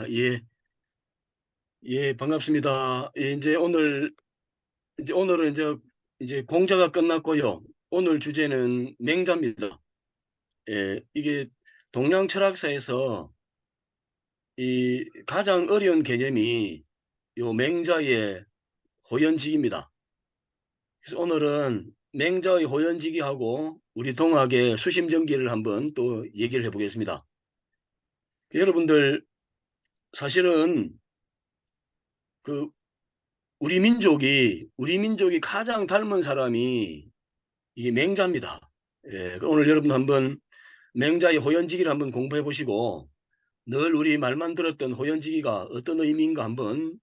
예, 예, 반갑습니다. 예, 오늘은 이제 공자가 끝났고요. 오늘 주제는 맹자입니다. 예, 이게 동양 철학사에서 이 가장 어려운 개념이 요 맹자의 호연지기입니다. 그래서 오늘은 맹자의 호연지기하고 우리 동학의 수심정기를 한번 또 얘기를 해보겠습니다. 여러분들 사실은 그 우리 민족이 가장 닮은 사람이 이게 맹자입니다. 예, 오늘 여러분 한번 맹자의 호연지기를 한번 공부해 보시고 늘 우리 말만 들었던 호연지기가 어떤 의미인가 한번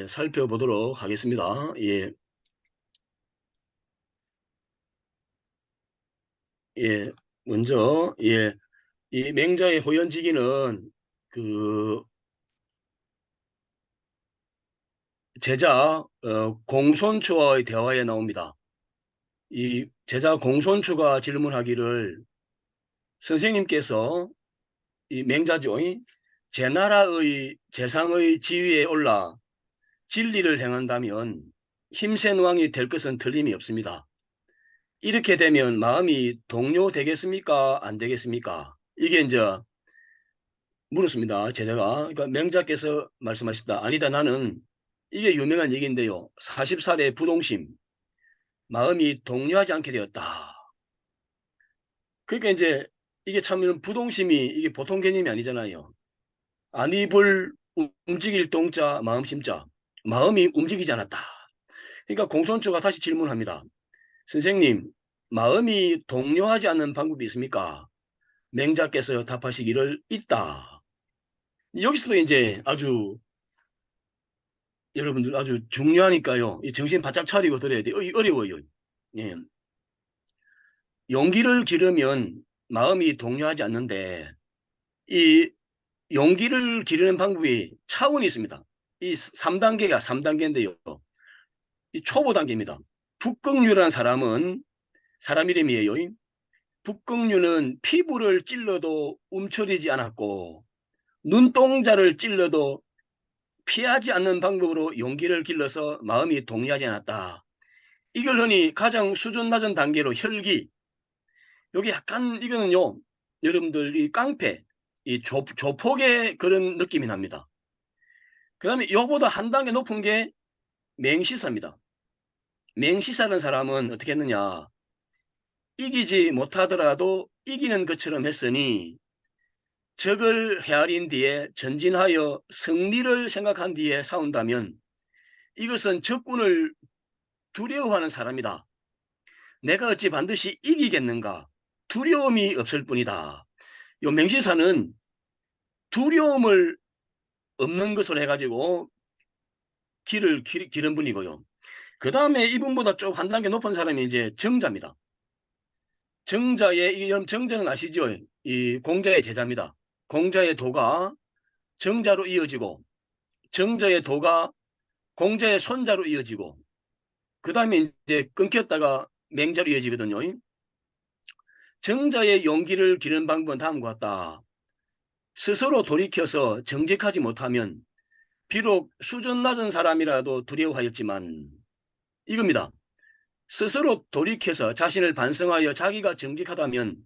살펴보도록 하겠습니다. 예, 예, 먼저 이 맹자의 호연지기는 그 제자 공손추와의 대화에 나옵니다. 이 제자 공손추가 질문하기를 선생님께서 이 맹자죠. 제 나라의 재상의 지위에 올라 진리를 행한다면 힘센 왕이 될 것은 틀림이 없습니다. 이렇게 되면 마음이 동요되겠습니까? 안 되겠습니까? 이게 이제 물었습니다. 제자가. 그러니까 맹자께서 말씀하셨다. 아니다. 나는 이게 유명한 얘기인데요. 40살의 부동심, 마음이 동요하지 않게 되었다. 그러니까 이제 이게 참 이런 부동심이 이게 보통 개념이 아니잖아요. 안입을 움직일 동자 마음심자 마음이 움직이지 않았다. 그러니까 공손주가 다시 질문합니다. 선생님, 마음이 동요하지 않는 방법이 있습니까? 맹자께서 답하시기를 있다. 여기서도 이제 아주 여러분들 아주 중요하니까요. 이 정신 바짝 차리고 들어야 돼요. 어려워요. 예. 용기를 기르면 마음이 동요하지 않는데 이 용기를 기르는 방법이 차원이 있습니다. 이 3단계가 3단계인데요. 이 초보 단계입니다. 북극류라는 사람은 사람 이름이에요. 북극류는 피부를 찔러도 움츠리지 않았고 눈동자를 찔러도 피하지 않는 방법으로 용기를 길러서 마음이 동요하지 않았다. 이걸 흔히 가장 수준 낮은 단계로 혈기. 여기 약간 이거는요. 여러분들 이 깡패, 이 조폭의 그런 느낌이 납니다. 그 다음에 이보다 한 단계 높은 게 맹시사입니다. 맹시사는 사람은 어떻게 했느냐. 이기지 못하더라도 이기는 것처럼 했으니 적을 헤아린 뒤에 전진하여 승리를 생각한 뒤에 싸운다면 이것은 적군을 두려워하는 사람이다. 내가 어찌 반드시 이기겠는가? 두려움이 없을 뿐이다. 요 맹시사는 두려움을 없는 것으로 해가지고 기른 분이고요. 그 다음에 이분보다 좀 한 단계 높은 사람이 이제 정자입니다. 정자는 아시죠? 이 공자의 제자입니다. 공자의 도가 정자로 이어지고 정자의 도가 공자의 손자로 이어지고 그 다음에 이제 끊겼다가 맹자로 이어지거든요. 정자의 용기를 기르는 방법은 다음과 같다. 스스로 돌이켜서 정직하지 못하면 비록 수준 낮은 사람이라도 두려워하였지만 이겁니다. 스스로 돌이켜서 자신을 반성하여 자기가 정직하다면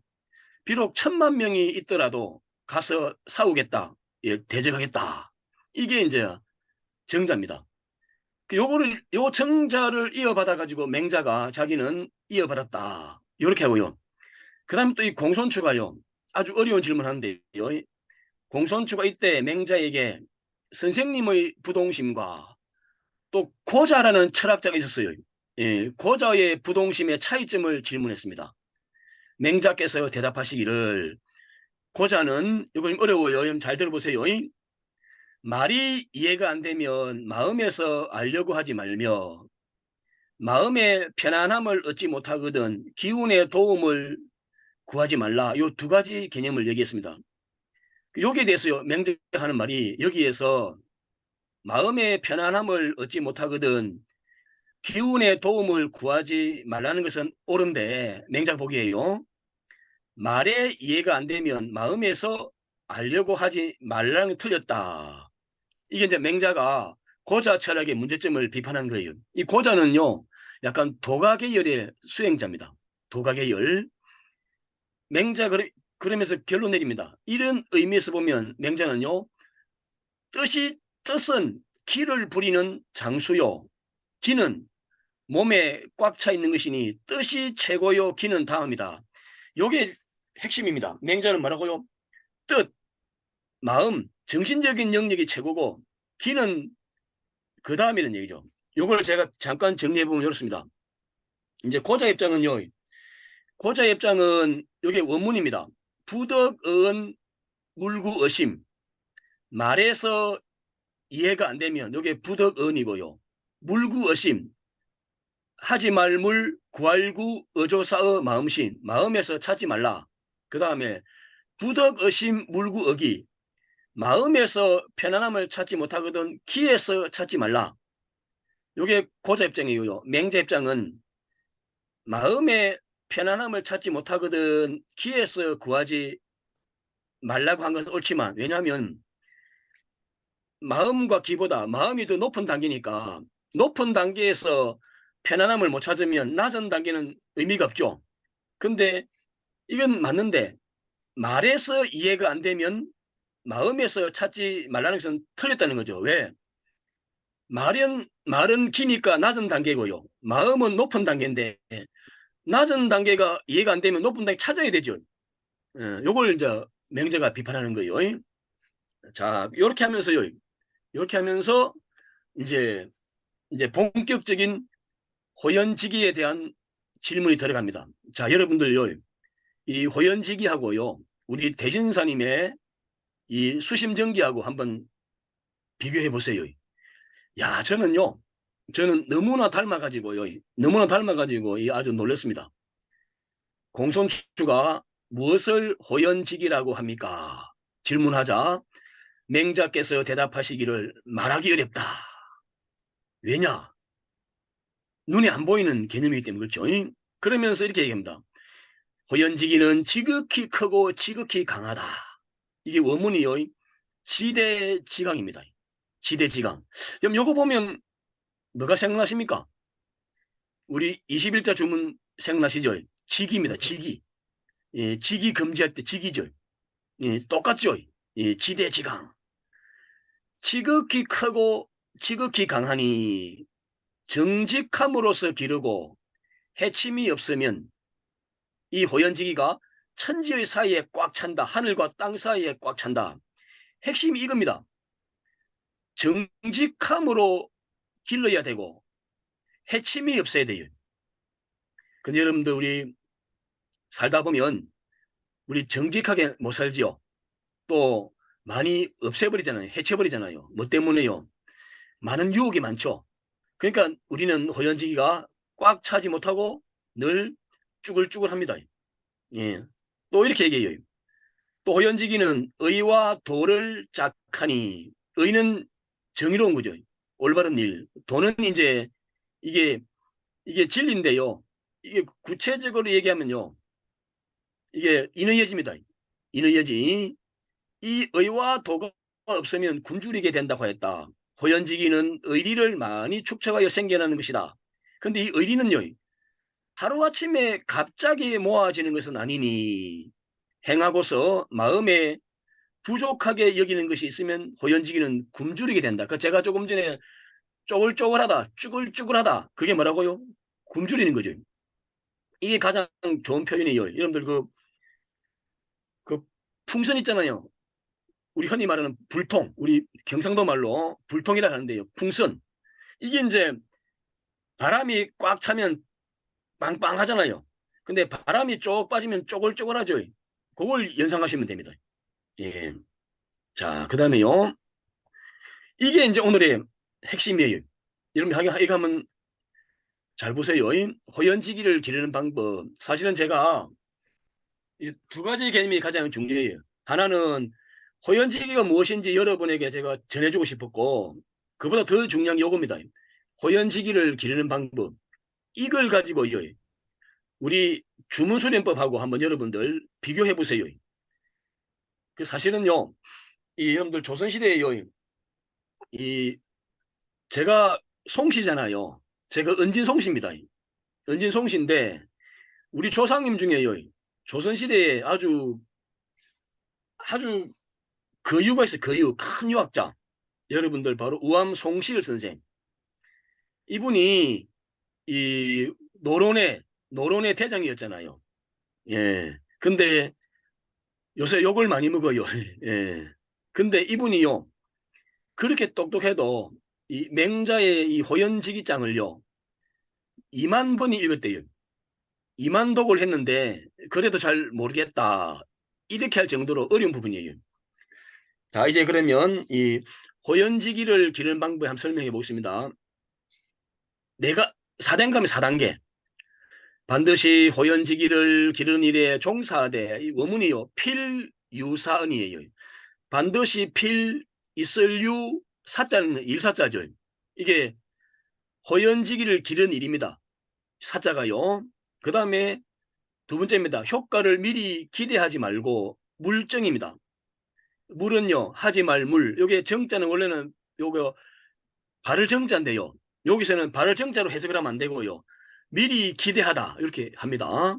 비록 10,000명이 있더라도 가서 싸우겠다. 예, 대적하겠다. 이게 이제 정자입니다. 요 정자를 이어받아 가지고 맹자가 자기는 이어받았다. 이렇게 하고요. 그 다음에 또 이 공손추가요. 아주 어려운 질문하는데요. 공손추가 이때 맹자에게 선생님의 부동심과 또 고자라는 철학자가 있었어요. 예, 고자의 부동심의 차이점을 질문했습니다. 맹자께서 대답하시기를 고자는 이거 좀 어려워요. 좀 잘 들어보세요. 말이 이해가 안 되면 마음에서 알려고 하지 말며 마음의 편안함을 얻지 못하거든 기운의 도움을 구하지 말라. 요 두 가지 개념을 얘기했습니다. 여기에 대해서요. 맹자가 하는 말이 여기에서 마음의 편안함을 얻지 못하거든 기운의 도움을 구하지 말라는 것은 옳은데 맹자 보기에요. 말에 이해가 안 되면 마음에서 알려고 하지 말라는 게 틀렸다. 이게 이제 맹자가 고자 철학의 문제점을 비판한 거예요. 이 고자는요, 약간 도가 계열의 수행자입니다. 도가 계열. 맹자 그러면서 결론 내립니다. 이런 의미에서 보면 맹자는요, 뜻은 기를 부리는 장수요. 기는 몸에 꽉 차 있는 것이니 뜻이 최고요. 기는 다음이다. 요게 핵심입니다. 맹자는 뭐라고요? 뜻, 마음, 정신적인 영역이 최고고 기는 그 다음이라는 얘기죠. 요걸 제가 잠깐 정리해보면 이렇습니다. 이제 고자 입장은요. 고자 입장은 요게 원문입니다. 부덕은 물구 어심. 말에서 이해가 안 되면 요게 부덕은이고요. 물구 어심. 하지 말물 구할구 어조사의 마음신. 마음에서 찾지 말라. 그 다음에 부덕의심 물구어기. 마음에서 편안함을 찾지 못하거든 기에서 찾지 말라. 요게 고자 입장이고요. 맹자 입장은 마음의 편안함을 찾지 못하거든 기에서 구하지 말라고 한 것은 옳지만, 왜냐하면 마음과 기보다 마음이 더 높은 단계니까 높은 단계에서 편안함을 못 찾으면 낮은 단계는 의미가 없죠. 근데 이건 맞는데 말에서 이해가 안 되면 마음에서 찾지 말라는 것은 틀렸다는 거죠. 왜? 말은 기니까 낮은 단계고요. 마음은 높은 단계인데 낮은 단계가 이해가 안 되면 높은 단계 찾아야 되죠. 요걸 이제 맹자가 비판하는 거예요. 자, 이렇게 하면서요. 이렇게 하면서 이제 본격적인 호연지기에 대한 질문이 들어갑니다. 자, 여러분들요. 이 호연지기하고요. 우리 대진사님의 이 수심정기하고 한번 비교해 보세요. 야, 저는 너무나 닮아가지고요. 너무나 닮아가지고 아주 놀랐습니다. 공손추가 무엇을 호연지기라고 합니까? 질문하자 맹자께서 대답하시기를 말하기 어렵다. 왜냐? 눈에 안 보이는 개념이기 때문에 그렇죠. 그러면서 이렇게 얘기합니다. 호연지기는 지극히 크고 지극히 강하다. 이게 원문이요. 지대지강입니다. 지대지강. 그럼 요거 보면 뭐가 생각나십니까? 우리 21자 주문 생각나시죠? 직입니다. 직이. 예, 직이 금지할 때 직이죠. 예, 똑같죠. 예, 지대지강. 지극히 크고 지극히 강하니 정직함으로써 기르고 해침이 없으면 이 호연지기가 천지의 사이에 꽉 찬다. 하늘과 땅 사이에 꽉 찬다. 핵심이 이겁니다. 정직함으로 길러야 되고 해침이 없어야 돼요. 근데 여러분들 우리 살다 보면 우리 정직하게 못 살지요. 또 많이 없애버리잖아요. 해쳐버리잖아요. 뭐 때문에요? 많은 유혹이 많죠. 그러니까 우리는 호연지기가 꽉 차지 못하고 늘 쭈글쭈글합니다. 예. 또 이렇게 얘기해요. 또 호연지기는 의와 도를 짝하니 의는 정의로운 거죠. 올바른 일. 도는 이제 이게 진리인데요. 이게 구체적으로 얘기하면요. 이게 인의여지입니다. 인의여지. 이 의와 도가 없으면 굶주리게 된다고 했다. 호연지기는 의리를 많이 축적하여 생겨나는 것이다. 근데 이 의리는요. 하루아침에 갑자기 모아지는 것은 아니니 행하고서 마음에 부족하게 여기는 것이 있으면 호연지기는 굶주리게 된다. 그 제가 조금 전에 쪼글쪼글하다, 쭈글쭈글하다. 그게 뭐라고요? 굶주리는 거죠. 이게 가장 좋은 표현이에요. 여러분들 그 풍선 있잖아요. 우리 흔히 말하는 불통, 우리 경상도 말로 불통이라 하는데요. 풍선. 이게 이제 바람이 꽉 차면 빵빵하잖아요. 근데 바람이 쪽 빠지면 쪼글쪼글하죠. 그걸 연상하시면 됩니다. 예. 자, 그 다음에요. 이게 이제 오늘의 핵심이에요. 여러분, 이거 한번 잘 보세요. 호연지기를 기르는 방법. 사실은 제가 이 두 가지 개념이 가장 중요해요. 하나는 호연지기가 무엇인지 여러분에게 제가 전해주고 싶었고, 그보다 더 중요한 게 이겁니다. 호연지기를 기르는 방법. 이걸 가지고요. 우리 주문수련법하고 한번 여러분들 비교해 보세요. 그 사실은요, 이 여러분들 조선시대에요, 이 제가 송씨잖아요. 제가 은진송씨입니다. 은진송씨인데 우리 조상님 중에요, 조선시대에 아주 거유가 있어요. 거유, 큰 유학자. 여러분들 바로 우암 송시일 선생. 이분이 이 노론의 대장이었잖아요. 예. 근데 요새 욕을 많이 먹어요. 예. 근데 이분이요, 그렇게 똑똑해도 이 맹자의 이 호연지기장을요, 2만 번이 읽었대요. 2만 독을 했는데 그래도 잘 모르겠다. 이렇게 할 정도로 어려운 부분이에요. 자, 이제 그러면 이 호연지기를 기르는 방법을 한번 설명해 보겠습니다. 내가 4단계면 4단계. 반드시 호연지기를 기르는 일에 종사하되, 이 원문이요, 필유사은이에요. 반드시 필 있을 유 사자는 일사자죠. 이게 호연지기를 기르는 일입니다. 사자가요. 그 다음에 두 번째입니다. 효과를 미리 기대하지 말고 물정입니다. 물은요, 하지 말 물. 요게 정자는 원래는 요거 발을 정자인데요. 여기서는 발을 정자로 해석을 하면 안 되고요. 미리 기대하다 이렇게 합니다.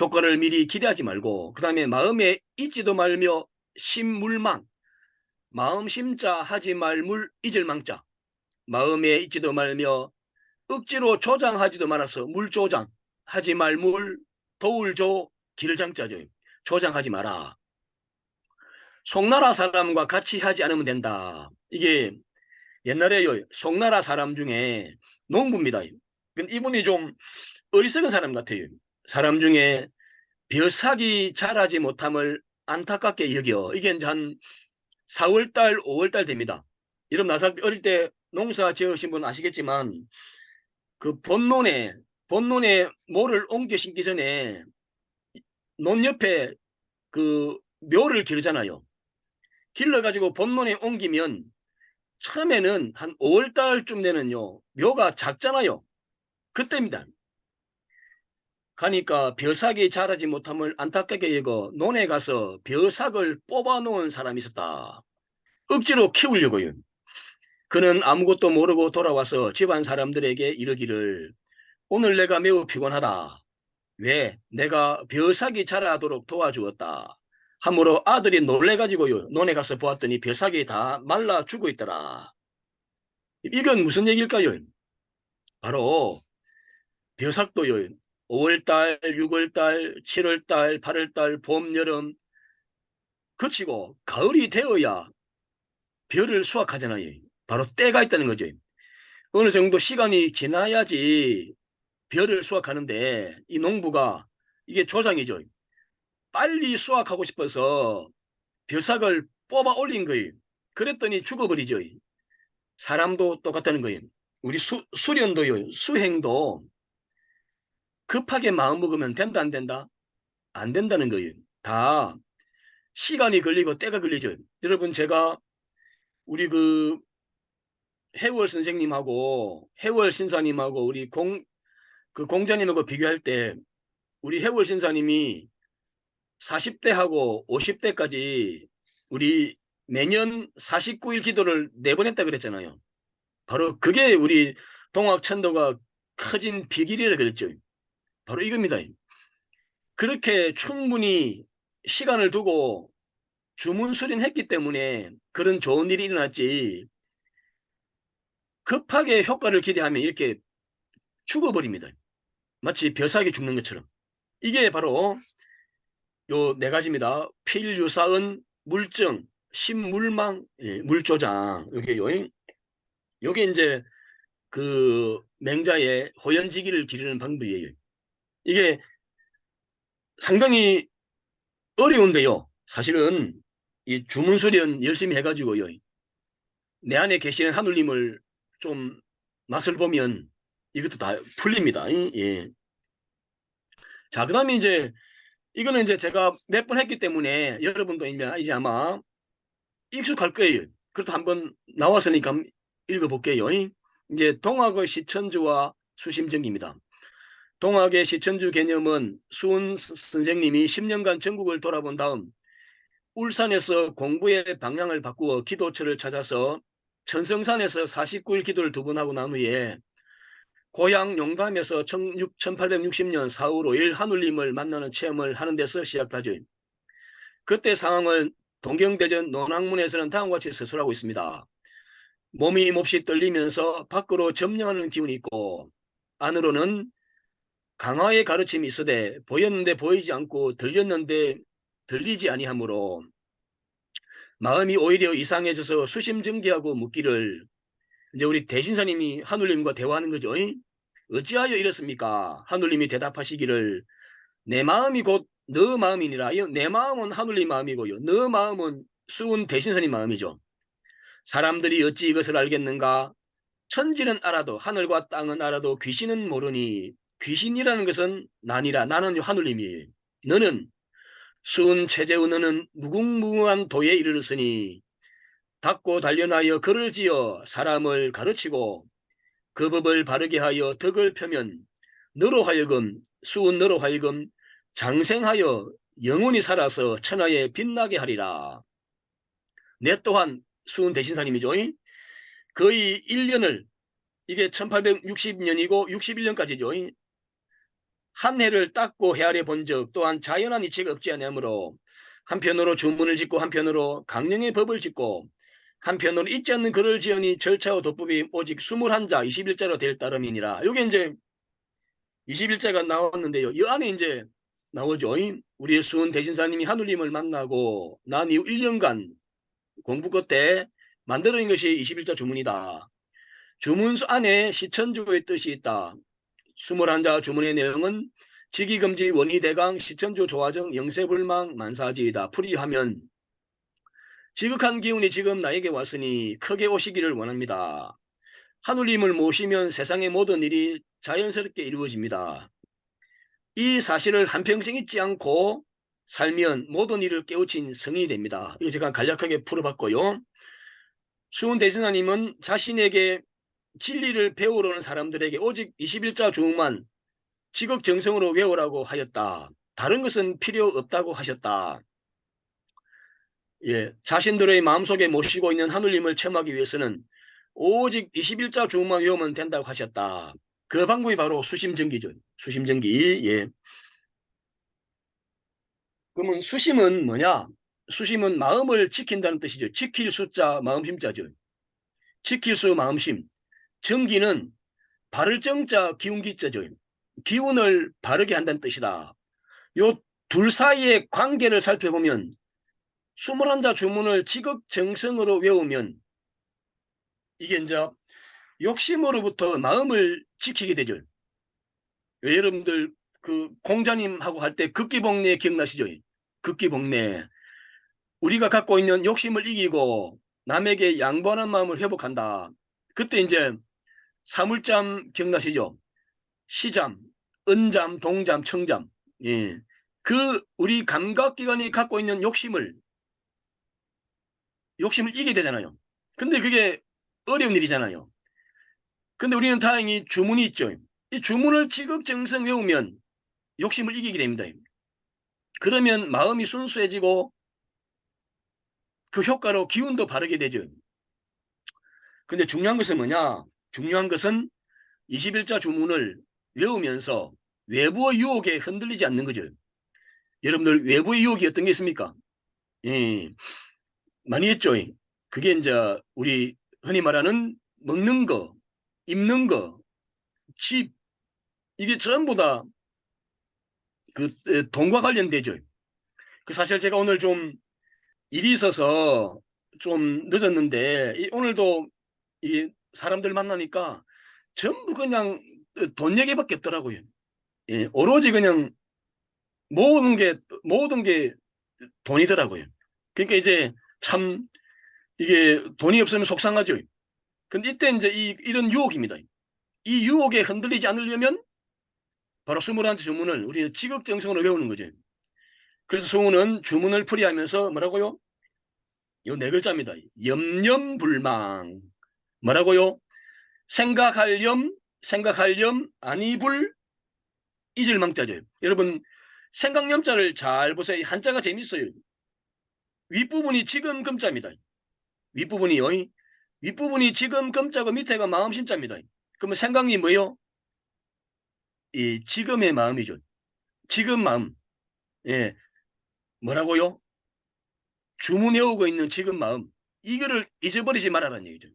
효과를 미리 기대하지 말고, 그 다음에 마음에 잊지도 말며 심물망. 마음 심자 하지 말 물 잊을 망자. 마음에 잊지도 말며 억지로 조장하지도 말아서 물조장. 하지 말 물 도울조 길장자죠. 조장하지 마라. 송나라 사람과 같이 하지 않으면 된다. 이게 옛날에요, 송나라 사람 중에 농부입니다. 이분이 좀 어리석은 사람 같아요. 사람 중에 벼삭이 자라지 못함을 안타깝게 여겨. 이게 이제 한 4월달, 5월달 됩니다. 여러분, 나사 어릴 때 농사 지으신 분 아시겠지만, 그 본론에 모를 옮겨 심기 전에 논 옆에 그 묘를 기르잖아요. 길러가지고 본론에 옮기면 처음에는 한 5월달쯤 되는요, 묘가 작잖아요. 그때입니다. 가니까 벼삭이 자라지 못함을 안타깝게 여겨 논에 가서 벼삭을 뽑아 놓은 사람이 있었다. 억지로 키우려고요. 그는 아무것도 모르고 돌아와서 집안 사람들에게 이르기를, 오늘 내가 매우 피곤하다. 왜? 내가 벼삭이 자라도록 도와주었다. 하므로 아들이 놀래가지고요, 논에 가서 보았더니 벼삭이 다 말라 죽어 있더라. 이건 무슨 얘기일까요? 바로 벼삭도요, 5월달, 6월달, 7월달, 8월달, 봄, 여름 그치고 가을이 되어야 벼를 수확하잖아요. 바로 때가 있다는 거죠. 어느 정도 시간이 지나야지 벼를 수확하는데, 이 농부가 이게 조장이죠. 빨리 수확하고 싶어서 벼삭을 뽑아 올린 거예요. 그랬더니 죽어버리죠. 사람도 똑같다는 거예요. 우리 수련도요, 수행도 급하게 마음먹으면 된다 안 된다? 안 된다는 거예요. 다 시간이 걸리고 때가 걸리죠. 여러분, 제가 우리 그 해월 선생님하고 해월 신사님하고 우리 그 공자님하고 비교할 때, 우리 해월 신사님이 40대하고 50대까지 우리 매년 49일 기도를 4번 했다 그랬잖아요. 바로 그게 우리 동학 천도가 커진 비결이라 그랬죠. 바로 이겁니다. 그렇게 충분히 시간을 두고 주문 수련했기 때문에 그런 좋은 일이 일어났지, 급하게 효과를 기대하면 이렇게 죽어버립니다. 마치 벼삭이 죽는 것처럼. 이게 바로 요 4가지입니다. 필유사은, 물증, 신물망, 예, 물조장. 요게 이제 그 맹자의 호연지기를 기르는 방법이에요. 이게 상당히 어려운데요. 사실은 이 주문수련 열심히 해가지고요, 내 안에 계시는 하느님을 좀 맛을 보면 이것도 다 풀립니다. 예. 자, 그 다음에 이제 이거는 이제 제가 몇 번 했기 때문에 여러분도 이제 아마 익숙할 거예요. 그래도 한번 나왔으니까 한번 읽어볼게요. 이제 동학의 시천주와 수심정기입니다. 동학의 시천주 개념은 수은 선생님이 10년간 전국을 돌아본 다음 울산에서 공부의 방향을 바꾸어 기도처를 찾아서 천성산에서 49일 기도를 2번 하고 난 후에 고향 용담에서 1860년 4월 5일 하늘님을 만나는 체험을 하는 데서 시작하죠. 그때 상황을 동경대전 논학문에서는 다음과 같이 서술하고 있습니다. 몸이 몹시 떨리면서 밖으로 점령하는 기운이 있고 안으로는 강화의 가르침이 있으되 보였는데 보이지 않고 들렸는데 들리지 아니하므로 마음이 오히려 이상해져서 수심증기하고 묻기를, 이제 우리 대신사님이 하늘님과 대화하는 거죠. 어찌하여 이렇습니까? 하늘님이 대답하시기를 내 마음이 곧 너 마음이니라. 내 마음은 하늘님 마음이고요. 너 마음은 수은 대신사님 마음이죠. 사람들이 어찌 이것을 알겠는가? 천지는 알아도 하늘과 땅은 알아도 귀신은 모르니 귀신이라는 것은 나니라. 나는 하늘님이에요. 너는 수은 체제의 너는 무궁무궁한 도에 이르렀으니 닦고 단련하여 글을 지어 사람을 가르치고 그 법을 바르게 하여 덕을 펴면 너로 하여금 수은 너로 하여금 장생하여 영원히 살아서 천하에 빛나게 하리라. 내 또한 수은 대신사님이죠. 거의 1년을, 이게 1860년이고 61년까지죠. 한 해를 닦고 헤아려 본 적 또한 자연한 이치가 없지 않으므로 한편으로 주문을 짓고 한편으로 강령의 법을 짓고 한편으로 잊지 않는 글을 지으니 절차와 도법이 오직 21자 21자로 될 따름이니라. 여기 이제 21자가 나왔는데요. 이 안에 이제 나오죠. 우리 수은 대신사님이 하늘님을 만나고 난 이후 1년간 공부 끝에 만들어낸 것이 21자 주문이다. 주문수 안에 시천주의 뜻이 있다. 21자 주문의 내용은 직위금지 원의대강 시천주 조화정 영세불망 만사지이다. 풀이하면 지극한 기운이 지금 나에게 왔으니 크게 오시기를 원합니다. 하늘님을 모시면 세상의 모든 일이 자연스럽게 이루어집니다. 이 사실을 한평생 잊지 않고 살면 모든 일을 깨우친 성인이 됩니다. 이거 제가 간략하게 풀어봤고요. 수은 대신사님은 자신에게 진리를 배우러 오는 사람들에게 오직 21자 주문만 지극정성으로 외우라고 하였다. 다른 것은 필요 없다고 하셨다. 예, 자신들의 마음속에 모시고 있는 하늘님을 체험하기 위해서는 오직 21자 주문만 외우면 된다고 하셨다. 그 방법이 바로 수심정기죠. 수심정기. 예. 그러면 수심은 뭐냐? 수심은 마음을 지킨다는 뜻이죠. 지킬 숫자 마음심자죠. 지킬 수 마음심. 정기는 바를 정자 기운기자죠. 기운을 바르게 한다는 뜻이다. 요 둘 사이의 관계를 살펴보면 21자 주문을 지극정성으로 외우면 이게 이제 욕심으로부터 마음을 지키게 되죠. 여러분들 그 공자님하고 할 때 극기복례 기억나시죠? 극기복례. 우리가 갖고 있는 욕심을 이기고 남에게 양보하는 마음을 회복한다. 그때 이제 사물잠 기억나시죠? 시잠, 은잠, 동잠, 청잠. 예. 그 우리 감각기관이 갖고 있는 욕심을 이기게 되잖아요. 근데 그게 어려운 일이잖아요. 근데 우리는 다행히 주문이 있죠. 이 주문을 지극정성 외우면 욕심을 이기게 됩니다. 그러면 마음이 순수해지고 그 효과로 기운도 바르게 되죠. 근데 중요한 것은 뭐냐? 중요한 것은 21자 주문을 외우면서 외부의 유혹에 흔들리지 않는 거죠. 여러분들 외부의 유혹이 어떤 게 있습니까? 예, 많이 했죠. 그게 이제 우리 흔히 말하는 먹는 거, 입는 거, 집, 이게 전부 다 그 돈과 관련되죠. 그 사실 제가 오늘 좀 일이 있어서 좀 늦었는데 오늘도 이 사람들 만나니까 전부 그냥 돈 얘기밖에 없더라고요. 예, 오로지 그냥 모든 게 돈이더라고요. 그러니까 이제 참 이게 돈이 없으면 속상하죠. 근데 이때 이제 이런 유혹입니다. 이 유혹에 흔들리지 않으려면 바로 21 주문을 우리는 지극정성으로 외우는 거죠. 그래서 수훈은 주문을 풀이하면서 뭐라고요? 요 네 글자입니다. 염염불망. 뭐라고요? 생각할 염, 아니불, 잊을 망자죠. 여러분, 생각염자를 잘 보세요. 한자가 재밌어요. 윗부분이 지금 금자입니다. 윗부분이요. 윗부분이 지금 금자고 밑에가 마음 심자입니다. 그러면 생각이 뭐요? 이 지금의 마음이죠. 지금 마음. 예. 뭐라고요? 주문해오고 있는 지금 마음. 이거를 잊어버리지 말아라는 얘기죠.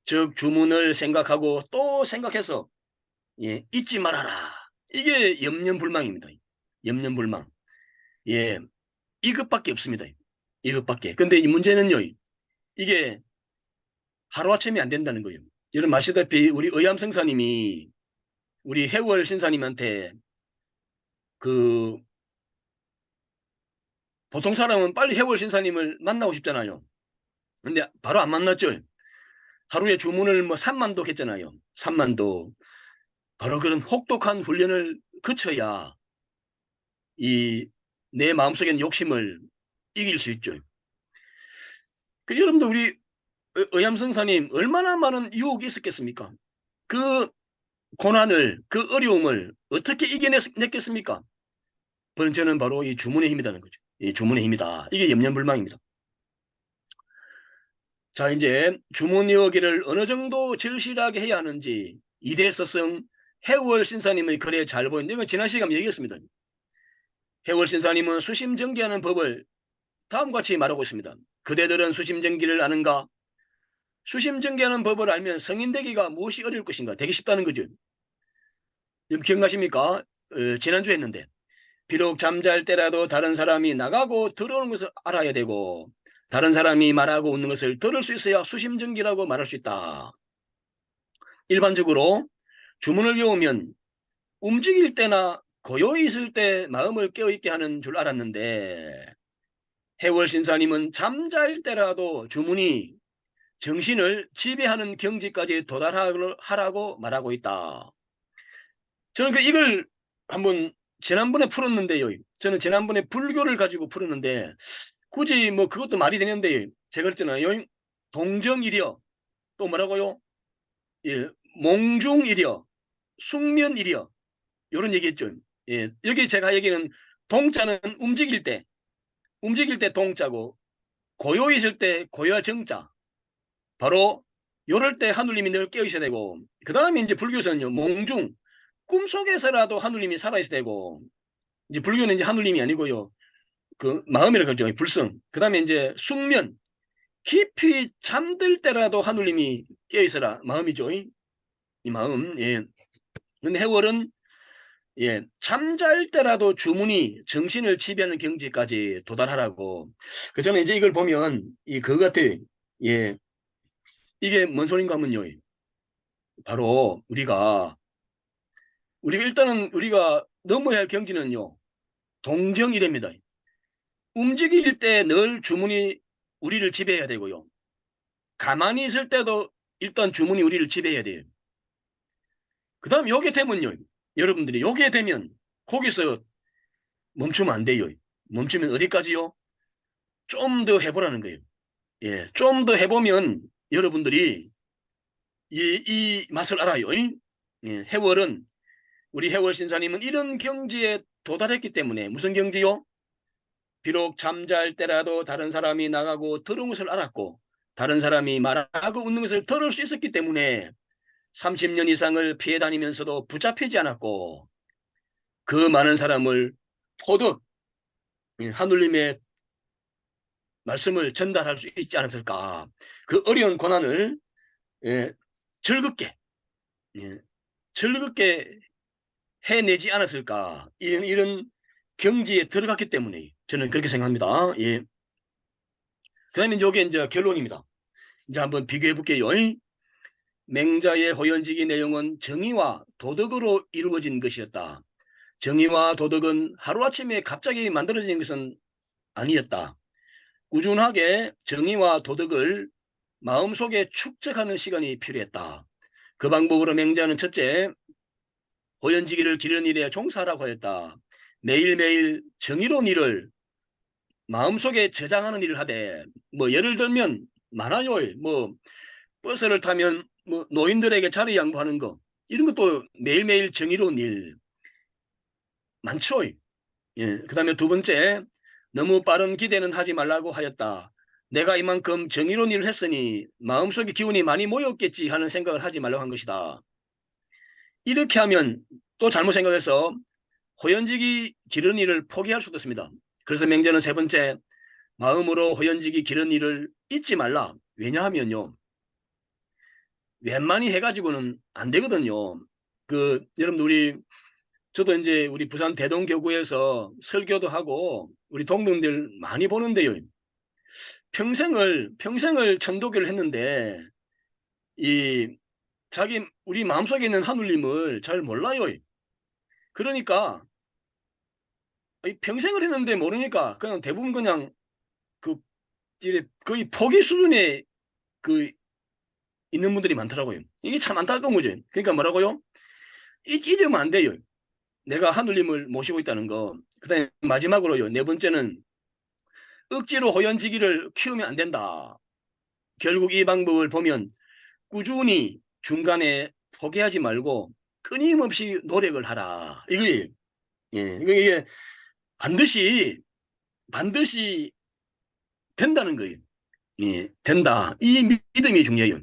즉 주문을 생각하고 또 생각해서 잊지 말아라. 이게 염려불망입니다. 염려불망. 예, 이것밖에 없습니다. 이것밖에. 근데 이 문제는요. 이게 하루아침에 안 된다는 거예요. 여러분 아시다시피 우리 의암성사님이 우리 해월 신사님한테 그 보통 사람은 빨리 해월 신사님을 만나고 싶잖아요. 근데 바로 안 만났죠. 하루에 주문을 뭐 3만도 했잖아요. 3만도. 바로 그런 혹독한 훈련을 거쳐야 이 내 마음속에 욕심을 이길 수 있죠. 그 여러분들 우리 의암성사님 얼마나 많은 유혹이 있었겠습니까? 그 고난을 그 어려움을 어떻게 이겨냈겠습니까? 저는 바로 이 주문의 힘이라는 거죠. 이 주문의 힘이다. 이게 염려불망입니다. 자 이제 주문 여기를 어느 정도 절실하게 해야 하는지 이대 스승 해월 신사님의 글에 잘 보이는데 이건 지난 시간에 얘기했습니다. 해월 신사님은 수심정기하는 법을 다음과 같이 말하고 있습니다. 그대들은 수심정기를 아는가? 수심정기하는 법을 알면 성인 되기가 무엇이 어려울 것인가? 되기 쉽다는 거죠. 기억나십니까? 지난주에 했는데 비록 잠잘 때라도 다른 사람이 나가고 들어오는 것을 알아야 되고 다른 사람이 말하고 웃는 것을 들을 수 있어야 수심정기라고 말할 수 있다. 일반적으로 주문을 외우면 움직일 때나 고요히 있을 때 마음을 깨어있게 하는 줄 알았는데 해월 신사님은 잠잘 때라도 주문이 정신을 지배하는 경지까지 도달하라고 말하고 있다. 저는 이걸 한번 지난번에 풀었는데요. 저는 지난번에 불교를 가지고 풀었는데 굳이 뭐 그것도 말이 되는데 제가 그랬잖아요. 동정이려 또 뭐라고요? 예, 몽중이려 숙면이려 이런 얘기했죠. 예, 여기 제가 얘기는 동자는 움직일 때 동자고 고요 있을 때 고요할 정자. 바로 요럴 때 하느님이 늘 깨어 있어야 되고 그 다음에 이제 불교에서는요. 몽중 꿈속에서라도 하느님이 살아 있어야 되고 이제 불교는 이제 하느님이 아니고요. 그 마음이라 그러죠. 불성. 그 다음에 이제 숙면 깊이 잠들 때라도 하느님이 깨어 있어라. 마음이죠. 이 마음. 예. 근데 해월은 잠잘 때라도 주문이 정신을 지배하는 경지까지 도달하라고. 그 저는 이제 이걸 보면 그거 같아요. 예. 이게 뭔 소린가 하면요. 바로 우리가 일단은 우리가 넘어야 할 경지는요. 동정이랍니다. 움직일 때 늘 주문이 우리를 지배해야 되고요. 가만히 있을 때도 일단 주문이 우리를 지배해야 돼요. 그 다음 요게 되면요. 여러분들이 요게 되면 거기서 멈추면 안 돼요. 멈추면 어디까지요? 좀 더 해보라는 거예요. 예, 좀 더 해보면 여러분들이 이 맛을 알아요. 예, 해월은 우리 해월 신사님은 이런 경지에 도달했기 때문에 무슨 경지요? 비록 잠잘 때라도 다른 사람이 나가고 들어온 것을 알았고 다른 사람이 말하고 웃는 것을 들을 수 있었기 때문에 30년 이상을 피해 다니면서도 붙잡히지 않았고 그 많은 사람을 포득 하느님의 말씀을 전달할 수 있지 않았을까. 그 어려운 고난을 예, 즐겁게 즐겁게 해내지 않았을까. 이런 경지에 들어갔기 때문에 저는 그렇게 생각합니다. 예. 그 다음에 이게 이제 결론입니다. 이제 한번 비교해 볼게요. 맹자의 호연지기 내용은 정의와 도덕으로 이루어진 것이었다. 정의와 도덕은 하루아침에 갑자기 만들어진 것은 아니었다. 꾸준하게 정의와 도덕을 마음속에 축적하는 시간이 필요했다. 그 방법으로 맹자는 첫째, 호연지기를 기르는 일에 종사하라고 하였다. 매일매일 정의로운 일을 마음속에 저장하는 일을 하되 뭐 예를 들면 많아요. 뭐 버스를 타면 뭐 노인들에게 자리 양보하는 거 이런 것도 매일매일 정의로운 일 많죠. 예. 그다음에 두 번째 너무 빠른 기대는 하지 말라고 하였다. 내가 이만큼 정의로운 일을 했으니 마음속에 기운이 많이 모였겠지 하는 생각을 하지 말라고 한 것이다. 이렇게 하면 또 잘못 생각해서 호연지기 기른 일을 포기할 수도 있습니다. 그래서 맹자는 세 번째, 마음으로 호연지기 기른 일을 잊지 말라. 왜냐하면요, 웬만히 해가지고는 안 되거든요. 여러분들 저도 이제 우리 부산 대동교구에서 설교도 하고 우리 동문들 많이 보는데요. 평생을 천도교를 했는데 이 우리 마음속에 있는 하느님을 잘 몰라요. 그러니까 평생을 했는데 모르니까 그냥 대부분 그냥 그 이래 거의 포기 수준에 그 있는 분들이 많더라고요. 이게 참 안타까운 거죠. 그러니까 뭐라고요? 잊으면 안 돼요. 내가 하느님을 모시고 있다는 거. 그다음에 마지막으로요. 네 번째는 억지로 호연지기를 키우면 안 된다. 결국 이 방법을 보면 꾸준히 중간에 포기하지 말고 끊임없이 노력을 하라. 이거예요. 예, 이게 반드시 된다는 거예요. 예, 된다. 이 믿음이 중요해요.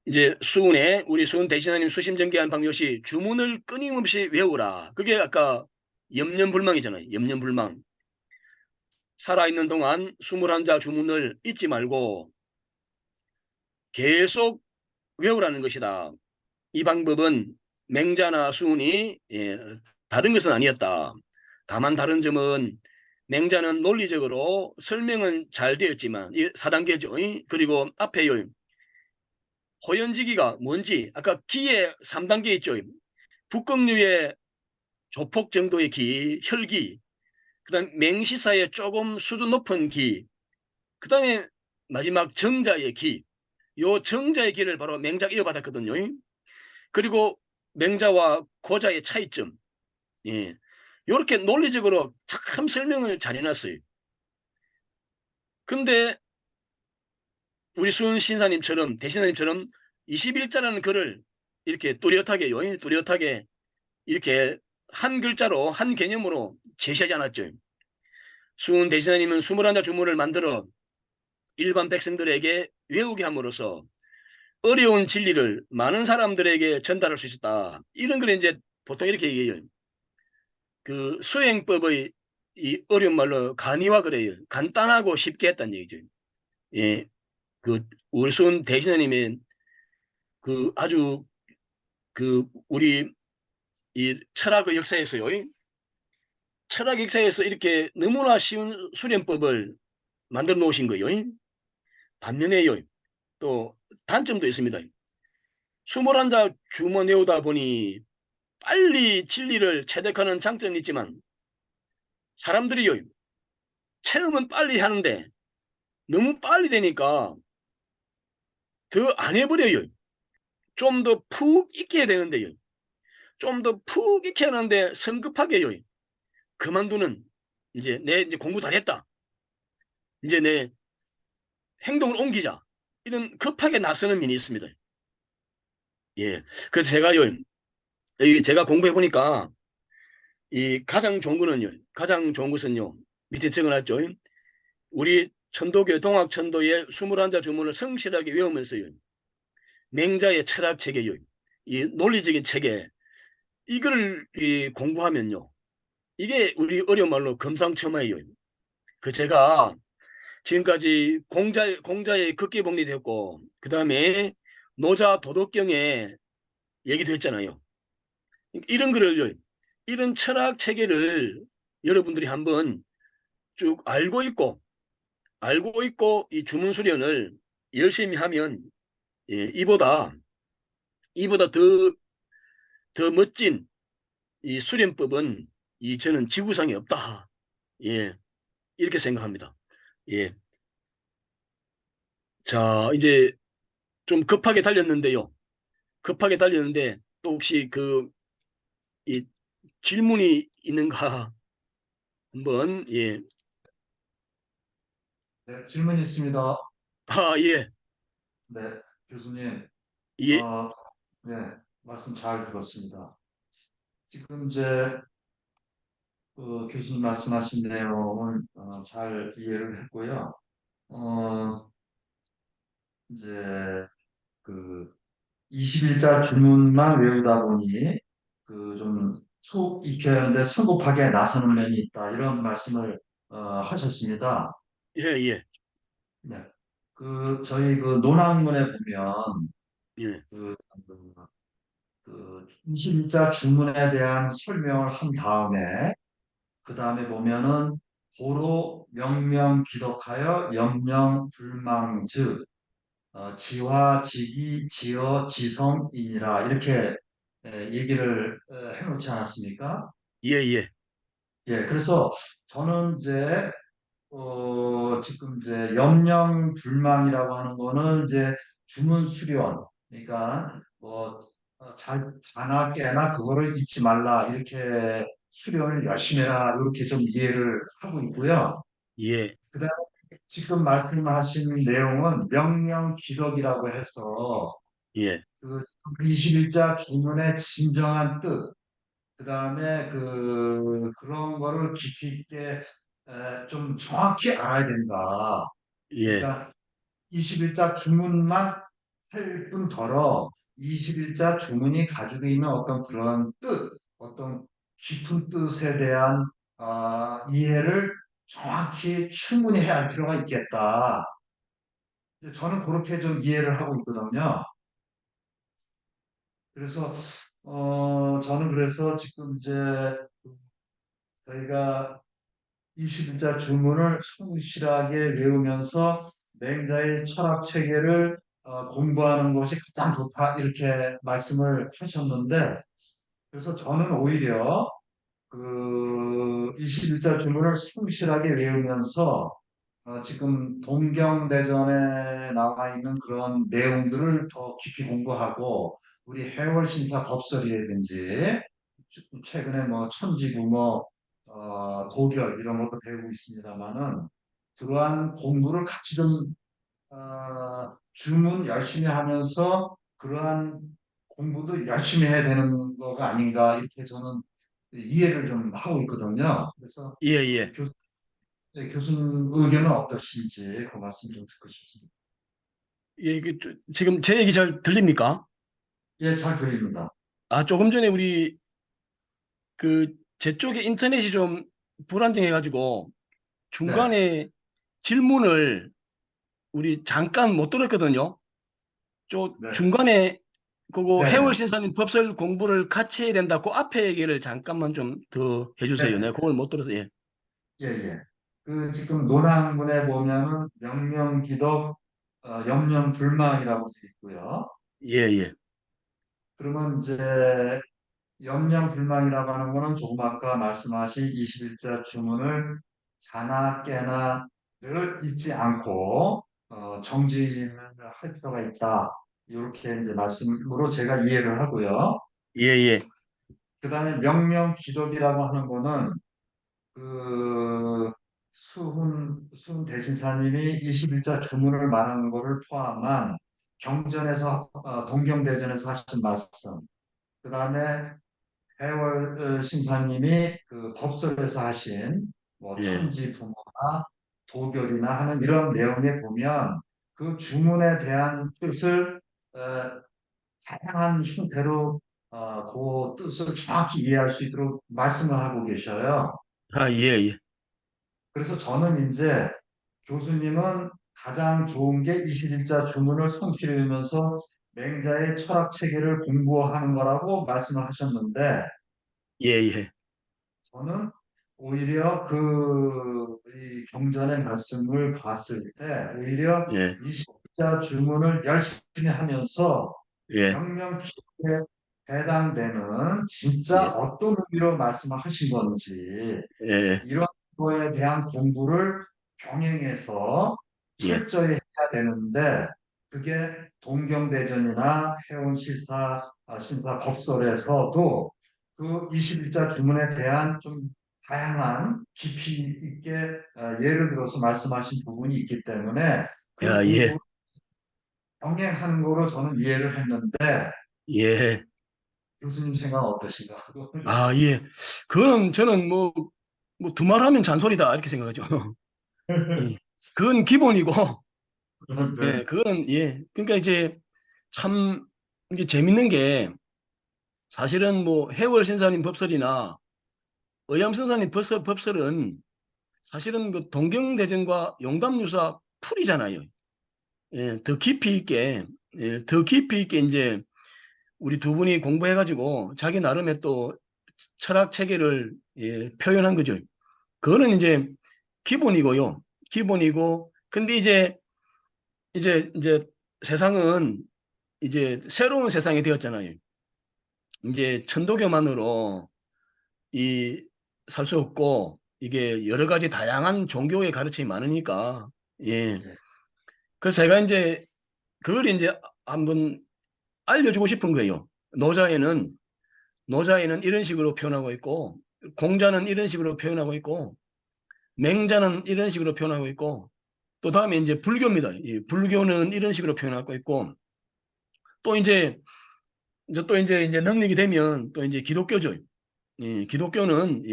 이제 우리 수은 대신하님 수심정기한 방요시 주문을 끊임없이 외우라. 그게 아까 염려불망이잖아요. 염려불망. 살아있는 동안 21자 주문을 잊지 말고 계속 외우라는 것이다. 이 방법은 맹자나 수은이 다른 것은 아니었다. 다만 다른 점은 맹자는 논리적으로 설명은 잘 되었지만 이 4단계죠. 그리고 앞에요. 호연지기가 뭔지 아까 기의 3단계 있죠. 북극류의 조폭 정도의 기, 혈기, 그다음 맹시사의 조금 수준 높은 기, 그다음에 마지막 정자의 기. 요 정자의 기를 바로 맹자가 이어받았거든요. 그리고 맹자와 고자의 차이점. 예. 이렇게 논리적으로 참 설명을 잘 해놨어요. 근데 우리 수은 신사님처럼 대신사님처럼 21자라는 글을 이렇게 뚜렷하게요. 뚜렷하게 이렇게 한 글자로 한 개념으로 제시하지 않았죠. 수은 대신사님은 21자 주문을 만들어 일반 백성들에게 외우게 함으로써 어려운 진리를 많은 사람들에게 전달할 수 있었다. 이런 걸 이제 보통 이렇게 얘기해요. 그 수행법의 이 어려운 말로 간이와 그래요. 간단하고 쉽게 했다는 얘기죠. 예, 울순 대신하님의 아주 우리 이 철학의 역사에서요. 철학 역사에서 이렇게 너무나 쉬운 수련법을 만들어 놓으신 거예요. 반면에요. 또 단점도 있습니다. 21자 주문 외우다 보니 빨리 진리를 체득하는 장점이 있지만 사람들이요. 체험은 빨리 하는데 너무 빨리 되니까 더 안 해버려요. 좀 더 푹 익혀야 되는데요. 좀 더 푹 익혀야 하는데 성급하게요. 그만두는 이제 공부 다 했다. 이제 내 행동을 옮기자. 이런 급하게 나서는 면이 있습니다. 예. 그래서 제가 공부해 보니까 이 가장 좋은 거는요. 가장 좋은 것은요. 밑에 적어놨죠. 우리 천도교 동학천도의 21자 주문을 성실하게 외우면서요. 맹자의 철학 체계요. 이 논리적인 체계 이거를 공부하면요. 이게 우리 어려운 말로 금상첨화예요. 제가 지금까지 공자의 극기봉리 되었고 그 다음에 노자 도덕경에 얘기도 했잖아요. 이런 거를요. 이런 철학 체계를 여러분들이 한번 쭉 알고 있고 이 주문 수련을 열심히 하면 예, 이보다 더 멋진 이 수련법은 저는 지구상에 없다. 예, 이렇게 생각합니다. 예. 자, 이제 좀 급하게 달렸는데 또 혹시 이 질문이 있는가 한번 예. 네, 질문이 있습니다. 예. 네, 교수님. 예. 어, 네, 말씀 잘 들었습니다. 지금 이제 교수님 말씀하신 내용을 잘 이해를 했고요. 어, 이제 그 21자 주문만 외우다 보니 그 좀 푹 익혀야 하는데 성급하게 나서는 면이 있다. 이런 말씀을 하셨습니다. 예, 예, 네. 저희 그 논학문에 보면 예, 그, 그, 그 21자 주문에 대한 설명을 한 다음에 그 다음에 보면은 고로 명명 기독하여 염명 불망즉 지화 지기 지어 지성이니라 이렇게 얘기를 해놓지 않았습니까? 예, 예, 예, 그래서 저는 이제 지금 이제 염령 불망이라고 하는 거는 이제 주문 수련, 그러니까 뭐 자나 깨나 그거를 잊지 말라 이렇게 수련을 열심히 해라 이렇게 좀 이해를 하고 있고요. 예, 그다음에 지금 말씀하신 내용은 명령 기록이라고 해서 예, 그 21자 주문의 진정한 뜻, 그다음에 그런 거를 깊이 있게 좀 정확히 알아야 된다. 예, 그러니까 21자 주문만 할 뿐더러 21자 주문이 가지고 있는 어떤 그런 뜻, 어떤 깊은 뜻에 대한 이해를 정확히 충분히 해야 할 필요가 있겠다. 저는 그렇게 좀 이해를 하고 있거든요. 그래서 저는 그래서 지금 이제 저희가 21자 주문을 성실하게 외우면서 맹자의 철학 체계를 공부하는 것이 가장 좋다 이렇게 말씀을 하셨는데 그래서 저는 오히려 그 21자 주문을 성실하게 외우면서 지금 동경대전에 나와 있는 그런 내용들을 더 깊이 공부하고 우리 해월신사 법설이라든지 최근에 뭐 천지구뭐 도결 이런 것도 배우고 있습니다만은 그러한 공부를 같이 좀 주문 열심히 하면서 그러한 공부도 열심히 해야 되는 거가 아닌가 이렇게 저는 이해를 좀 하고 있거든요. 그래서 예, 예, 교, 네, 교수님 의견은 어떠신지 그 말씀 좀 듣고 싶습니다. 예, 지금 제 얘기 잘 들립니까? 예, 잘 들립니다. 아, 조금 전에 우리 제 쪽에 인터넷이 좀 불안정해가지고 네, 중간에 질문을 우리 잠깐 못 들었거든요. 네, 중간에 그거 네, 해월 네, 신사님 법설 공부를 같이 해야 된다. 그 앞에 얘기를 잠깐만 좀 더 해주세요. 네, 내가 그걸 못 들어서, 예. 예, 예. 지금 논항문에 보면은 명명기덕, 염려불망이라고 되어 있고요. 예, 예. 그러면 이제 염려불망이라고 하는 거는 조금 아까 말씀하신 21자 주문을 자나 깨나 늘 잊지 않고 정진을 할 필요가 있다. 이렇게 이제 말씀으로 제가 이해를 하고요. 예, 예. 그 다음에 명명기덕이라고 하는 거는 그 수훈 대신사님이 21자 주문을 말하는 것을 포함한 경전에서 동경대전에서 하신 말씀, 그 다음에 해월 신사님이 그 법설에서 하신 뭐 예. 천지부모나 도결이나 하는 이런 내용에 보면 그 주문에 대한 뜻을 어, 다양한 형태로 그 뜻을 정확히 이해할 수 있도록 말씀을 하고 계셔요. 아, 예, 예. 그래서 저는 이제 교수님은 가장 좋은 게 21자 주문을 성실히 외우면서 맹자의 철학 체계를 공부하는 거라고 말씀을 하셨는데 예, 예. 저는 오히려 이 경전의 말씀을 봤을 때 오히려 예, 20자 주문을 열심히 하면서 예, 명명키에 해당되는 진짜 예, 어떤 의미로 말씀을 하신 건지 예, 이런 거에 대한 공부를 병행해서 예. 철저히 해야 되는데 그게 동경대전이나 해운실사 신사 법설에서도 그 21자 주문에 대한 좀 다양한 깊이 있게 예를 들어서 말씀하신 부분이 있기 때문에 그 야, 공부 예, 병행하는 거로 저는 이해를 했는데 예. 교수님 생각 어떠신가? 아, 예. 그거는 저는 뭐 뭐 두말하면 잔소리다 이렇게 생각하죠. 예. 그건 기본이고, 네. 예, 그거는 예. 그러니까 이제 참 이게 재밌는 게 사실은 뭐 해월 신사님 법설이나 의암선사님 법설은 사실은 그 동경대전과 용담유사 풀이잖아요. 예, 더 깊이 있게, 예, 더 깊이 있게 이제 우리 두 분이 공부해가지고 자기 나름의 또 철학 체계를 예, 표현한 거죠. 그거는 이제 기본이고요. 기본이고, 근데 이제 세상은 이제 새로운 세상이 되었잖아요. 이제 천도교만으로 이 살 수 없고 이게 여러 가지 다양한 종교의 가르침이 많으니까 예. 네. 그래서 제가 이제 그걸 이제 한번 알려주고 싶은 거예요. 노자에는 노자에는 이런 식으로 표현하고 있고 공자는 이런 식으로 표현하고 있고 맹자는 이런 식으로 표현하고 있고 또 다음에 이제 불교입니다. 이 불교는 이런 식으로 표현하고 있고 또 이제 능력이 되면 또 이제 기독교죠. 예, 기독교는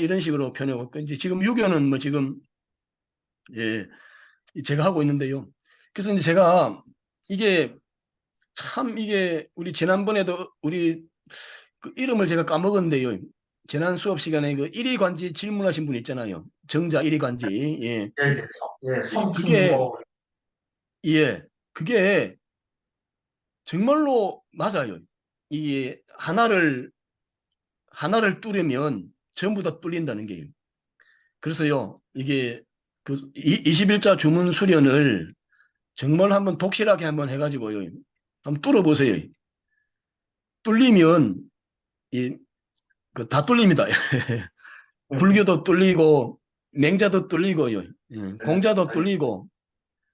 이런 식으로 표현하고 있고 이제 지금 유교는 뭐 지금 예, 제가 하고 있는데요. 그래서 이제 제가 이게 참 이게 우리 지난번에도 우리 그 이름을 제가 까먹었는데요. 지난 수업 시간에 그 일이관지 질문하신 분 있잖아요. 정자 일이관지. 예. 예, 예, 예, 그게 성춘모. 예. 그게 정말로 맞아요. 이게 하나를 뚫으면 전부 다 뚫린다는 게요. 그래서요. 이게 그 21자 주문 수련을 정말 한번 독실하게 한번 해가지고요. 한번 뚫어보세요. 뚫리면 이 그 다 뚫립니다. 불교도 뚫리고 맹자도 뚫리고요. 예, 네, 공자도 뚫리고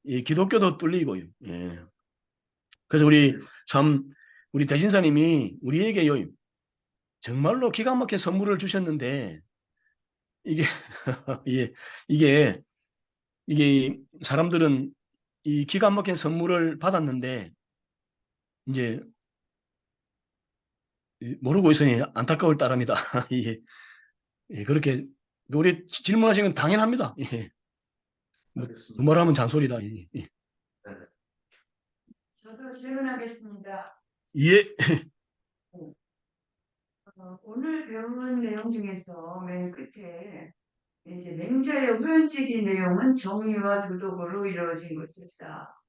이 기독교도 뚫리고요. 예. 그래서 우리 참 우리 대신사님이 우리에게요 정말로 기가 막힌 선물을 주셨는데 이게 이게 이게 이게 사람들은 이 기가 막힌 선물을 받았는데 이제 모르고 있으니 안타까울 따름이다. 예, 예, 그렇게 우리 질문하신 건 당연합니다. 예. 뭐, 알겠습니다. 두말하면 잔소리다. 예. 예. 네. 저도 질문하겠습니다. 예. 오늘 배운 내용 중에서 맨 끝에 이제 맹자의 후연적인 내용은 정의와 도덕으로 이루어진 것이다.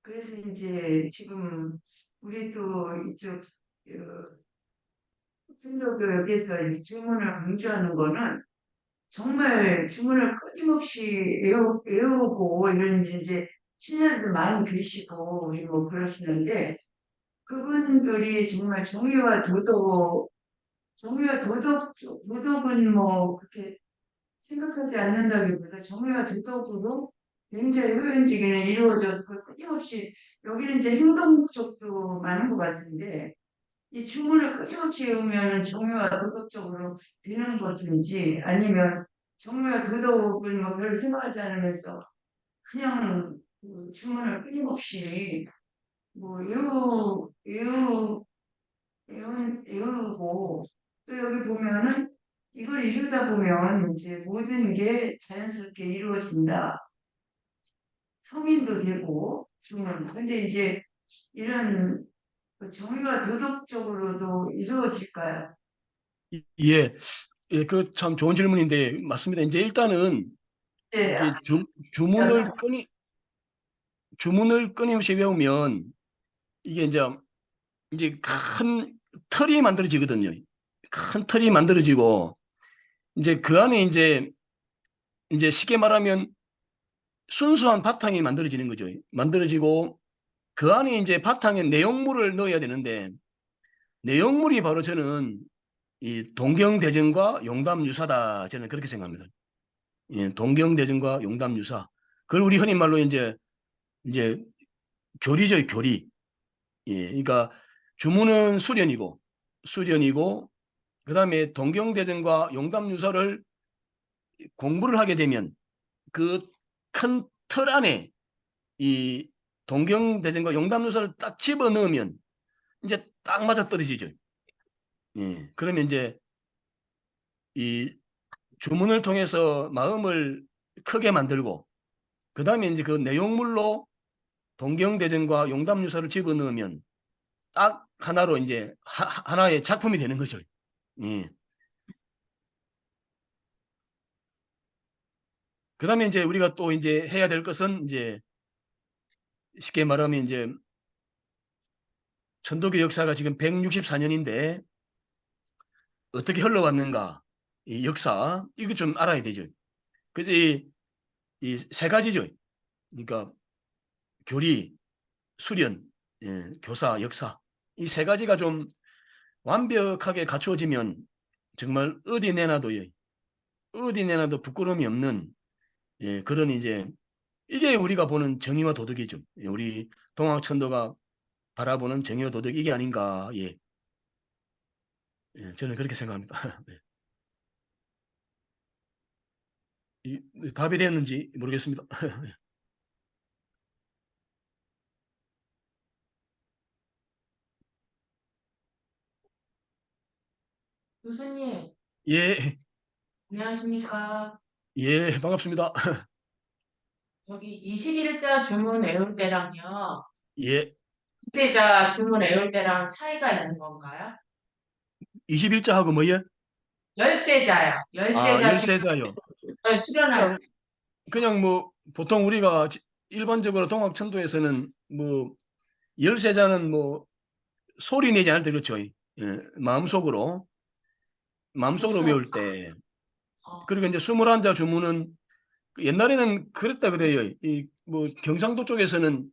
그래서 이제 지금 우리 또 이쪽 충격교육에서 이 주문을 강조하는 거는 정말 주문을 끊임없이 외우고 이런 이제 신자들 많이 계시고 우리 뭐 그러시는데 그분들이 정말 정의와 도덕은 뭐 그렇게 생각하지 않는다기보다 정의와 도덕으로 굉장히 효연지기는 이루어져서 그걸 끊임없이 여기는 이제 행동 쪽도 많은 것 같은데 이 주문을 끊임없이 외우면 정의와 도덕적으로 되는 것인지 아니면 정의와 도덕은 뭐 별로 생각하지 않으면서 그냥 그 주문을 끊임없이 뭐 외우고 또 여기 보면은 이걸 이루다 보면 이제 모든 게 자연스럽게 이루어진다. 성인도 되고 주문. 근데 이제 이런 그 정의가 도덕적으로도 이루어질까요? 예. 예, 그 참 좋은 질문인데 맞습니다. 이제 일단은 이제 이게 주문을 끊임없이 외우면 이게 이제 큰 틀이 만들어지거든요. 큰 틀이 만들어지고 이제 그 안에 이제 쉽게 말하면 순수한 바탕이 만들어지는 거죠. 만들어지고 그 안에 이제 바탕에 내용물을 넣어야 되는데 내용물이 바로 저는 이 동경대전과 용담유사다 저는 그렇게 생각합니다. 예, 동경대전과 용담유사. 그걸 우리 흔히 말로 이제 교리죠, 교리. 예, 그러니까 주문은 수련이고, 그다음에 동경대전과 용담유사를 공부를 하게 되면 그 큰 틀 안에 이 동경대전과 용담유사를 딱 집어넣으면 이제 딱 맞아 떨어지죠. 예, 그러면 이제 이 주문을 통해서 마음을 크게 만들고 그 다음에 이제 그 내용물로 동경대전과 용담유사를 집어넣으면 딱 하나로 이제 하나의 작품이 되는 거죠. 예. 그 다음에 이제 우리가 또 이제 해야 될 것은 이제 쉽게 말하면 이제 천도교 역사가 지금 164년인데 어떻게 흘러왔는가 이 역사 이거 좀 알아야 되죠. 그래서 이 세 가지죠. 그러니까 교리, 수련, 교사, 역사 이 세 가지가 좀 완벽하게 갖추어지면 정말 어디 내놔도 부끄러움이 없는 그런 이제 이게 우리가 보는 정의와 도덕이죠. 우리 동학천도가 바라보는 정의와 도덕 이게 아닌가. 저는 그렇게 생각합니다. 네. 답이 되었는지 모르겠습니다. 교수님, 예, 안녕하십니까. 예, 반갑습니다. 여기 21자 주문 외울 때랑요, 예, 6세자 주문 외울 때랑 차이가 있는 건가요? 21자하고 뭐예? 10세자요. 아, 10세자 열세자요. 주문을 수련할 그냥, 때. 그냥 뭐, 보통 우리가 일반적으로 동학천도에서는 뭐, 열세자는 뭐, 소리 내지 않을 때 그렇죠. 마음속으로 그래서, 외울 때. 어, 그리고 이제 21자 주문은 그 옛날에는 그랬다 그래요. 뭐, 경상도 쪽에서는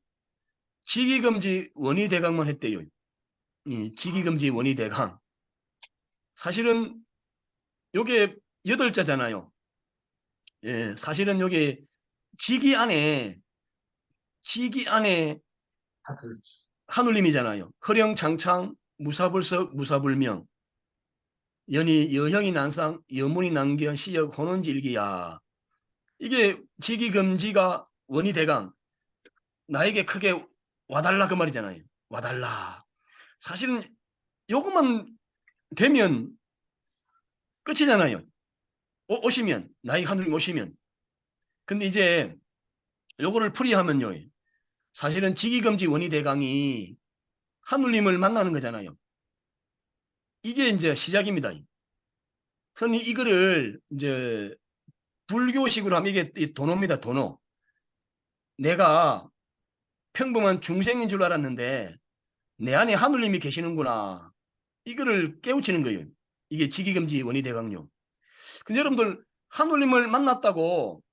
직위금지 원위대강만 했대요. 직위금지 원위대강. 사실은 요게 8자잖아요. 사실은 요게 직위 안에 직위 안에 다 그렇죠. 한울림이잖아요. 허령창창 무사불석 무사불명 연이 여형이 난상 여문이 난견 시역 혼원질기야. 이게 직위금지가 원위대강 나에게 크게 와달라 그 말이잖아요. 와달라. 사실은 요것만 되면 끝이잖아요. 오시면 나의 하늘님 오시면. 근데 이제 요거를 풀이하면요. 사실은 직위금지 원위대강이 하늘님을 만나는 거잖아요. 이게 이제 시작입니다. 흔히 이거를 이제 불교식으로 하면 이게 이 도노입니다. 도노. 내가 평범한 중생인 줄 알았는데 내 안에 하늘님이 계시는구나. 이거를 깨우치는 거예요. 이게 직위금지 원위대강요. 근데 여러분들 하늘님을 만났다고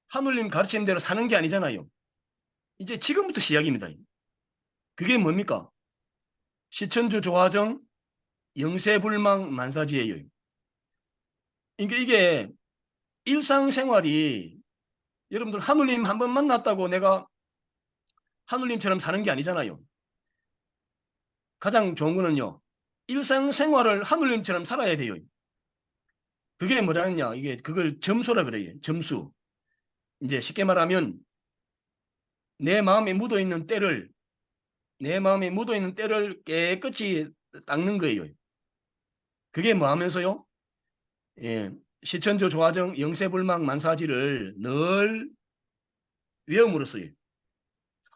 하늘님 가르침대로 사는 게 아니잖아요. 이제 지금부터 시작입니다. 그게 뭡니까? 시천주 조화정 영세불망 만사지예요. 이게 일상생활이 여러분들 하늘님 한 번 만났다고 내가 하늘님처럼 사는 게 아니잖아요. 가장 좋은 거는요. 일상생활을 하늘님처럼 살아야 돼요. 그게 뭐라냐? 이게 그걸 점수라 그래요. 점수. 이제 쉽게 말하면 내 마음에 묻어 있는 때를 깨끗이 닦는 거예요. 그게 뭐 하면서요? 시천조 조화정 영세불망 만사지를 늘 외움으로써요.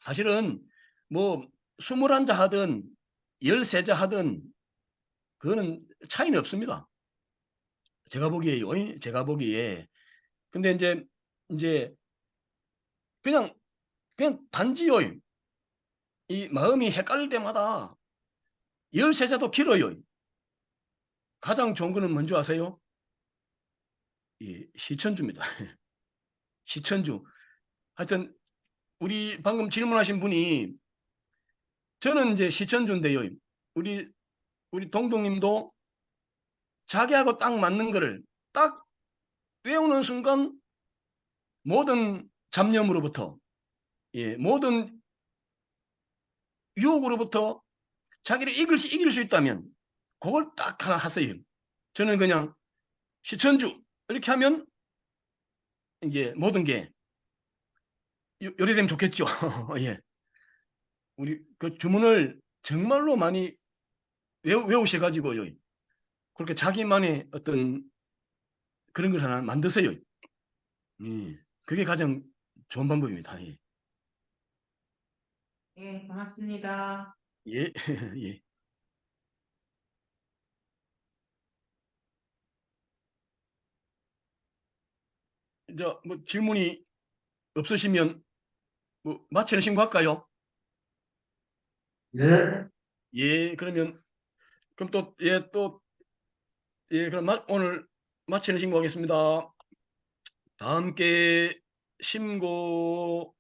사실은 뭐 21자 하든 13자 하든 그거는 차이는 없습니다. 제가 보기에요. 제가 보기에. 근데 이제 그냥 단지요. 이 마음이 헷갈릴 때마다 13자도 길어요. 가장 좋은 거는 뭔지 아세요? 이 시천주입니다. 시천주. 하여튼 우리 방금 질문하신 분이 저는 이제 시천주인데요. 우리 동동님도 자기하고 딱 맞는 거를 딱 외우는 순간 모든 잡념으로부터 모든 유혹으로부터 자기를 이길 수 있다면 그걸 딱 하나 하세요. 저는 그냥 시천주 이렇게 하면 이제 모든 게 요리되면 좋겠죠. 예. 우리 그 주문을 정말로 많이 외우셔가지고요. 그렇게 자기만의 어떤 그런 걸 하나 만드세요. 예. 그게 가장 좋은 방법입니다. 예. 예, 고맙습니다. 예. 예. 이제 뭐 질문이 없으시면 뭐 마치는 신고할까요? 예. 예. 그러면 그럼 또 그럼 오늘 마치는 신고하겠습니다. 다 함께 심고